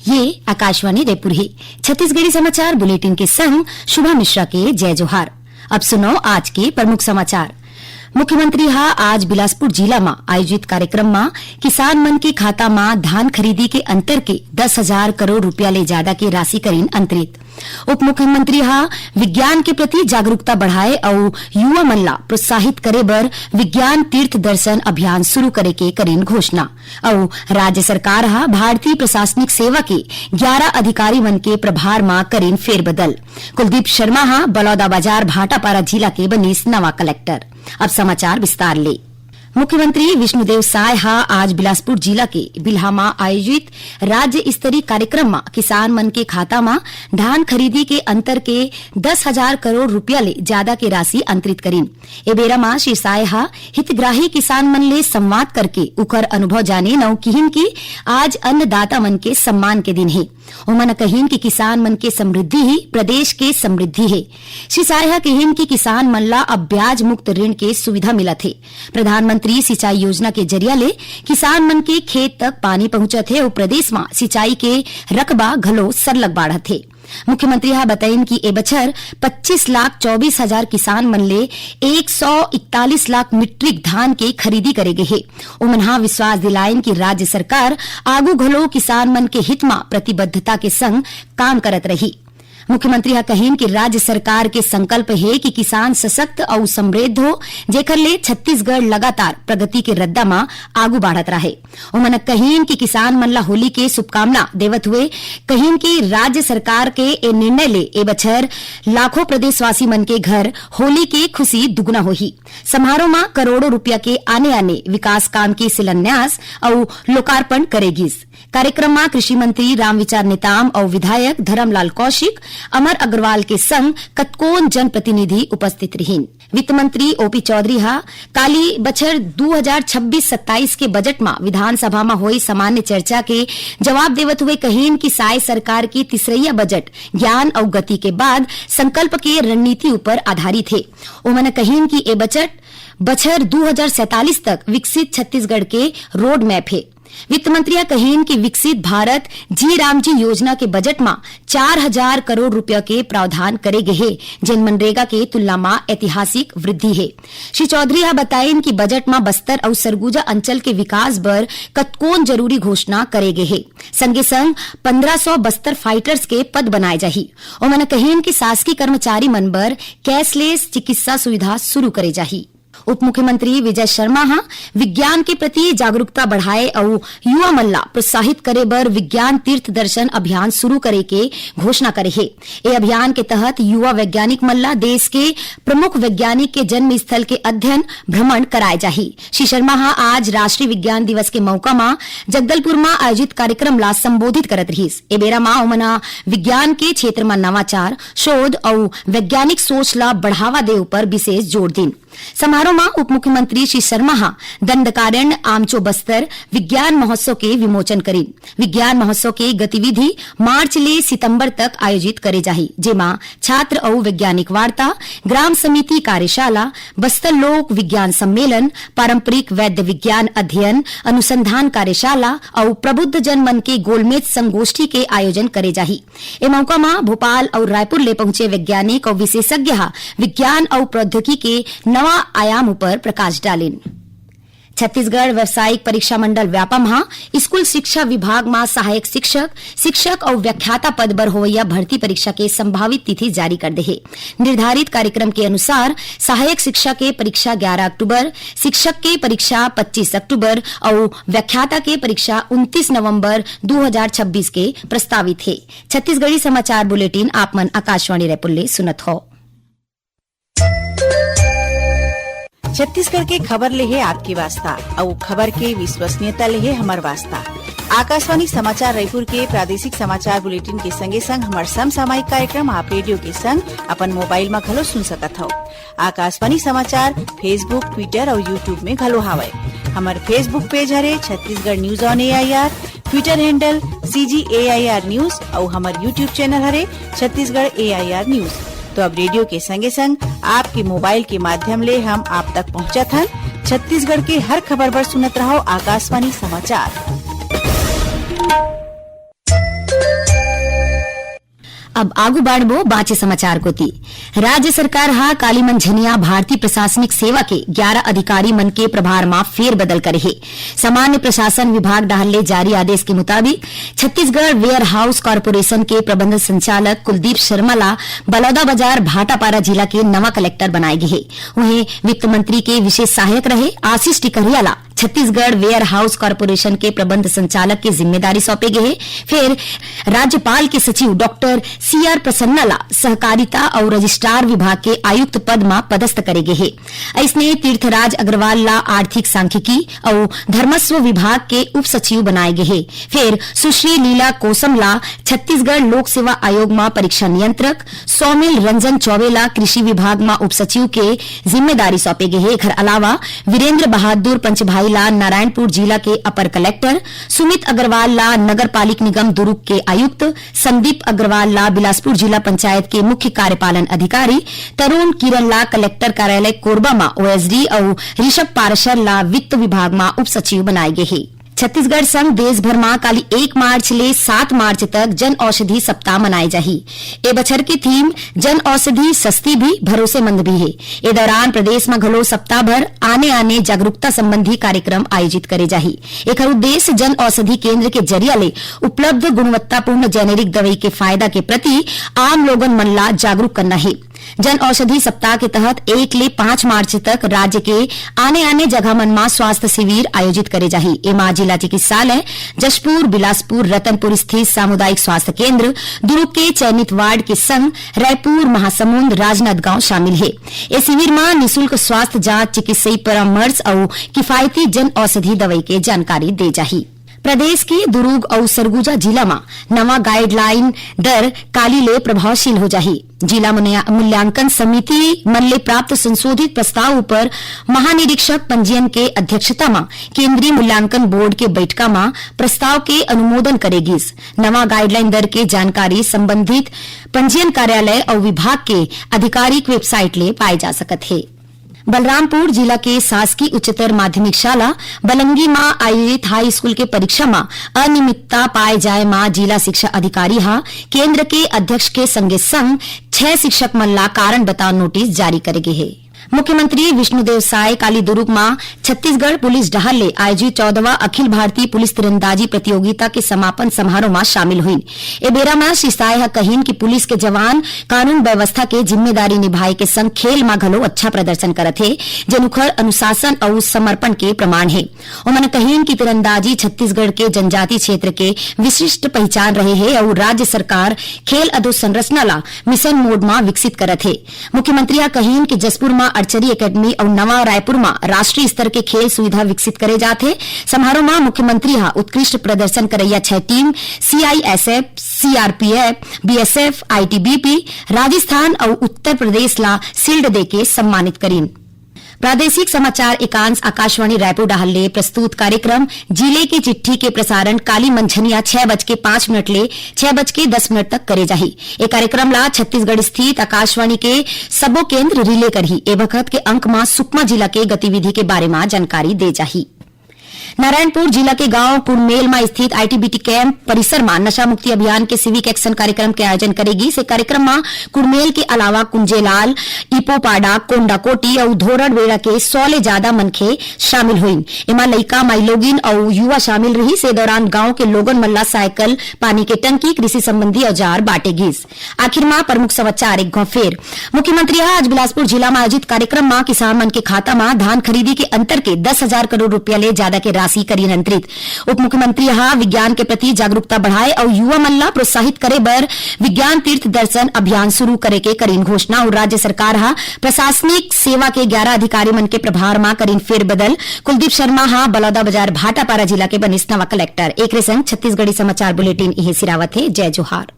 ये आकाशवाणी जयपुर है। छत्तीसगढ़ी समाचार बुलेटिन के संग शुभा मिश्रा के जय जोहार। अब सुनो आज के प्रमुख समाचार। मुख्यमंत्री आज बिलासपुर जिला में आयोजित कार्यक्रम में किसान मन के खाता में धान खरीदी के अंतर के 10,000 करोड़ रुपया ले ज्यादा के राशि करीन अंतरित। उप मुख्यमंत्री विज्ञान के प्रति जागरूकता बढ़ाए और युवा मन ला प्रोत्साहित करे बर विज्ञान तीर्थ दर्शन अभियान शुरू करे के करीन घोषणा। और राज्य सरकार भारतीय प्रशासनिक सेवा के 11 अधिकारी मन के प्रभार में करीन फेरबदल। कुलदीप शर्मा बलौदाबाजार भाटापारा जिला के बनीस नवा कलेक्टर। अब समाचार विस्तार ले। मुख्यमंत्री विष्णुदेव साय आज बिलासपुर जिला के बिल्हा में आयोजित राज्य स्तरीय कार्यक्रम में किसान मन के खाता में धान खरीदी के अंतर के 10,000 करोड़ रुपया ले ज्यादा के राशि अंतरित करीन। ए बेरा में श्री साय हितग्राही किसान मन ले संवाद करके उकर अनुभव जाने नौ किहिन की आज अन्नदाता मन के सम्मान के दिन है। उमन कहीन की किसान मन के समृद्धि ही प्रदेश के समृद्धि है। श्री साय कहीन की किसान मन ला अब ब्याज मुक्त ऋण के सुविधा मिलत है। प्रधानमंत्री सिंचाई योजना के जरिया ले किसान मन के खेत तक पानी पहुंचत है और प्रदेश में सिंचाई के रकबा घलो सरलग बाढ़त है। मुख्यमंत्री बताइन कि ए बछर 25,24,000 किसान मन ले 141 लाख मीट्रिक धान के खरीदी करे गे हे। उमन विश्वास दिलाइन कि राज्य सरकार आगू घलो किसान मन के हित में प्रतिबद्धता के संग काम करत रही। मुख्यमंत्री कहीन कि राज्य सरकार के संकल्प है कि किसान सशक्त और समृद्ध हो, जेकर ले छत्तीसगढ़ लगातार प्रगति के रद्दा में आगू बढ़त रहे। उमन कहीन कि किसान मन ला होली के शुभकामना देवत हुए कहीन कि राज्य सरकार के ए निर्णय ले ए बछर लाखों प्रदेशवासी मन के घर होली के खुशी दुगुना होही। समारोह में करोड़ों रुपया के आने आने विकास काम के शिलान्यास और लोकार्पण करेगीस। कार्यक्रम में कृषि मंत्री रामविचार नेताम और विधायक धर्मलाल कौशिक, अमर अग्रवाल के संग कतकोन जनप्रतिनिधि उपस्थित रहीन। वित्त मंत्री ओपी चौधरी काली बछर 2026-27 के बजट में विधानसभा में हुई सामान्य चर्चा के जवाब देवत हुए कहीन कि साय सरकार की तीसरैया बजट ज्ञान और गति के बाद संकल्प के रणनीति ऊपर आधारित है। उन्होंने कहीन कि ए बजट बछर 2047 तक विकसित छत्तीसगढ़ के रोड मैप है। वित्त मंत्री कहीन कि विकसित भारत जी रामजी योजना के बजट में 4,000 करोड़ रुपया के प्रावधान करे गए है, जिन मनरेगा के तुलना में ऐतिहासिक वृद्धि है। श्री चौधरी बताइन कि बजट में बस्तर और सरगुजा अंचल के विकास बर कतकोन जरूरी घोषणा करे गए है। संगे संग 1500 बस्तर फाइटर्स के पद बनाए जाही। उन्होंने कहीन कि शासकीय कर्मचारी मन बर कैशलेस चिकित्सा सुविधा शुरू करे जाही। उप मुख्यमंत्री विजय शर्मा विज्ञान के प्रति जागरूकता बढ़ाए और युवा मन ला प्रोत्साहित करे बर विज्ञान तीर्थ दर्शन अभियान शुरू करे के घोषणा करे है। ये अभियान के तहत युवा वैज्ञानिक मन ला देश के प्रमुख वैज्ञानिक के जन्म स्थल के अध्ययन भ्रमण कराए जाही। श्री शर्मा आज राष्ट्रीय विज्ञान दिवस के मौका में जगदलपुर में आयोजित कार्यक्रम ला संबोधित करत रहीस। ए बेरा में उमना विज्ञान के क्षेत्र में नवाचार, शोध और वैज्ञानिक सोच ला बढ़ावा दे ऊपर विशेष जोर दिन। समारोह में उप मुख्यमंत्री श्री शर्मा दंडकारण्य आमचो बस्तर विज्ञान महोत्सव के विमोचन करी। विज्ञान महोत्सव के गतिविधि मार्च ले सितंबर तक आयोजित करे जाही, जेमा छात्र और वैज्ञानिक वार्ता, ग्राम समिति कार्यशाला, बस्तर लोक विज्ञान सम्मेलन, पारंपरिक वैद्य विज्ञान अध्ययन अनुसंधान कार्यशाला और प्रबुद्ध जन मन के गोलमेज संगोष्ठी के आयोजन करे जाही। ए मौका में भोपाल और रायपुर ले पहुंचे वैज्ञानिक और विशेषज्ञ विज्ञान और प्रौद्योगिकी के नवा आयाम पर प्रकाश डालेन। छत्तीसगढ़ व्यावसायिक परीक्षा मंडल व्यापम स्कूल शिक्षा विभाग में सहायक शिक्षक, शिक्षक और व्याख्याता पद पर होवैया भर्ती परीक्षा के संभावित तिथि जारी कर दे है। निर्धारित कार्यक्रम के अनुसार सहायक शिक्षा के परीक्षा 11 अक्टूबर, शिक्षक के परीक्षा 25 अक्टूबर और व्याख्याता के परीक्षा 29 नवंबर 2026 के प्रस्तावित है। छत्तीसगढ़ी समाचार बुलेटिन आप मन आकाशवाणी रायपुर ले सुनत हो। छत्तीसगढ़ के खबर ले है आपकी वास्ता और खबर के विश्वसनीयता ले है हमार वास्ता। आकाशवाणी समाचार रायपुर के प्रादेशिक समाचार बुलेटिन के संगे संग हमार समसामयिक कार्यक्रम आप रेडियो के संग अपन मोबाइल में घलो सुन सकत हो। आकाशवाणी समाचार फेसबुक, ट्विटर और यूट्यूब में घलो हावय। हमार फेसबुक पेज हरे Chhattisgarh news on AIR, Twitter handle CGAIR news और हमार यूट्यूब चैनल हरे छत्तीसगढ़ AIR न्यूज। तो अब रेडियो के संगे संग आपके मोबाइल के माध्यम ले हम आप तक पहुंचत हन। छत्तीसगढ़ के हर खबर पर सुनत रहो आकाशवाणी समाचार। अब आगू बढ़बो बाचे समाचार कोती। राज्य सरकार हा काली मंझनिया भारतीय प्रशासनिक सेवा के 11 अधिकारी मन के प्रभार में फेर बदल करे है। सामान्य प्रशासन विभाग डाहले जारी आदेश के मुताबिक छत्तीसगढ़ वेयर हाउस कॉर्पोरेशन के प्रबंध संचालक कुलदीप शर्मा ला बलौदाबाजार भाटापारा जिला के नवा कलेक्टर बनाए गए है। वहीं वित्त मंत्री के विशेष सहायक रहे आशीष टिकरिया ला छत्तीसगढ़ वेयर हाउस कॉर्पोरेशन के प्रबंध संचालक की जिम्मेदारी सौंपे गए है। फिर राज्यपाल के सचिव डॉक्टर सीआर प्रसन्ना ला सहकारिता और रजिस्ट्रार विभाग के आयुक्त पद में पदस्थ करे गए है। इसने तीर्थराज अग्रवाल ला आर्थिक सांख्यिकी और धर्मस्व विभाग के उप सचिव बनाए गए है। फिर सुश्री लीला कोसम ला छत्तीसगढ़ लोक सेवा आयोग में परीक्षा नियंत्रक, सौमिल रंजन चौबे ला कृषि विभाग में उप सचिव के जिम्मेदारी सौंपे गए है। एकर अलावा वीरेंद्र बहादुर पंचभाई ला नारायणपुर जिला के अपर कलेक्टर, सुमित अग्रवाल ला नगर पालिक निगम दुर्ग के आयुक्त, संदीप अग्रवाल ला बिलासपुर जिला पंचायत के मुख्य कार्यपालन अधिकारी, तरुण किरण ला कलेक्टर कार्यालय कोरबा में ओएसडी और ऋषभ पारशर ला वित्त विभाग में उप सचिव बनाए गए हैं। छत्तीसगढ़ संघ देश भर में काली 1 मार्च ले 7 मार्च तक जन औषधि सप्ताह मनाए जाही। ए बछर की थीम जन औषधि सस्ती भी भरोसेमंद भी है। ए दौरान प्रदेश में घलो सप्ताह भर आने जागरूकता संबंधी कार्यक्रम आयोजित करे जाही। एकर उद्देश्य जन औषधि केंद्र के जरिया ले उपलब्ध गुणवत्तापूर्ण जेनेरिक दवाई के फायदा के प्रति आम लोगन मन ला जागरूक करना है। जन औषधि सप्ताह के तहत 1 ले 5 मार्च तक राज्य के आने जगह मन में स्वास्थ्य शिविर आयोजित करे जाही। एमा जिला चिकित्सालय जशपुर, बिलासपुर, रतनपुर स्थित सामुदायिक स्वास्थ्य केंद्र, दुर्ग के चयनित वार्ड के संग रायपुर, महासमुंद, राजनांदगांव शामिल है। इस शिविर में निःशुल्क स्वास्थ्य जांच, चिकित्सीय परामर्श और किफायती जन औषधि दवाई के जानकारी दे जाही। प्रदेश के दुर्ग और सरगुजा जिला में नवा गाइडलाइन दर काली ले प्रभावशील हो जाही। जिला मूल्यांकन समिति मन ले प्राप्त संशोधित प्रस्ताव पर महानिरीक्षक पंजीयन के अध्यक्षता में केंद्रीय मूल्यांकन बोर्ड के बैठका में प्रस्ताव के अनुमोदन करेगी। नवा गाइडलाइन दर के जानकारी संबंधित पंजीयन कार्यालय और विभाग के आधिकारिक वेबसाइट ले पाए जा सकत है। बलरामपुर जिला के शासकीय उच्चतर माध्यमिक शाला बलंगी में आयोजित हाई स्कूल के परीक्षा में अनियमितता पाए जाए में जिला शिक्षा अधिकारी केंद्र के अध्यक्ष के संगे संग 6 शिक्षक मन ला कारण बताओ नोटिस जारी करे गए है। मुख्यमंत्री विष्णुदेव साय काली दुर्ग में छत्तीसगढ़ पुलिस डहले आयोजित 14वां अखिल भारतीय पुलिस तीरंदाजी प्रतियोगिता के समापन समारोह में शामिल हुई। ए बेरा में श्री साय कहीन कि पुलिस के जवान कानून व्यवस्था के जिम्मेदारी निभाए के संग खेल में घलो अच्छा प्रदर्शन करत है, जेनुखर अनुशासन और समर्पण के प्रमाण है। उन्होंने कहीन कि तीरंदाजी छत्तीसगढ़ के जनजाति क्षेत्र के विशिष्ट पहचान रहे है और राज्य सरकार खेल अधोसंरचना ला मिशन मोड में विकसित करत है। मुख्यमंत्री कहीन कि जसपुर में आर्चरी एकेडमी और नवा रायपुर में राष्ट्रीय स्तर के खेल सुविधा विकसित करे जाते। समारोह में मुख्यमंत्री उत्कृष्ट प्रदर्शन करैया 6 team CISF, CRPF, BSF, ITBP, Rajasthan और उत्तर प्रदेश ला शील्ड देके सम्मानित करीन। प्रादेशिक समाचार एकांश आकाशवाणी रायपुर डाहले प्रस्तुत कार्यक्रम जिले की चिट्ठी के प्रसारण काली मंझनिया 6:05 ले 6:10 तक करे जाही। ए कार्यक्रम ला छत्तीसगढ़ स्थित आकाशवाणी के सबो केंद्र रिले करही। ए वक्त के अंक में सुकमा जिला के गतिविधि के बारे में जानकारी दे जाही। नारायणपुर जिला के गांव कुड़मेल में स्थित आईटीबीटी कैंप परिसर में नशा मुक्ति अभियान के सिविक एक्शन कार्यक्रम के आयोजन करेगी। इस कार्यक्रम में कुड़मेल के अलावा कुंजेलाल, इपोपाड़ा, कोंडाकोटी और धोरड़वेड़ा के 100 ले ज्यादा मनखे शामिल हुई। एमा लइका, माइलोगिन और युवा शामिल रही। से दौरान गांव के लोगन मल्ला साइकिल, पानी के टंकी, कृषि संबंधी औजार बांटेगी। आखिर में प्रमुख समाचार एक फेर। मुख्यमंत्री आज बिलासपुर जिला में आयोजित कार्यक्रम में किसान मन के खाता में धान खरीदी के अंतर के 10,000 करोड़ रुपया ले ज्यादा के राशि करी अंतरित। उप मुख्यमंत्री विज्ञान के प्रति जागरूकता बढ़ाए और युवा मन ला प्रोत्साहित करे बर विज्ञान तीर्थ दर्शन अभियान शुरू करे के करीन घोषणा। और राज्य सरकार प्रशासनिक सेवा के 11 अधिकारी मन के प्रभार में करीन फेरबदल। कुलदीप शर्मा बलौदाबाजार भाटापारा जिला के बनिस नवा कलेक्टर। एक संग छत्तीसगढ़ी समाचार बुलेटिन इहे सिरावत है। जय जोहार।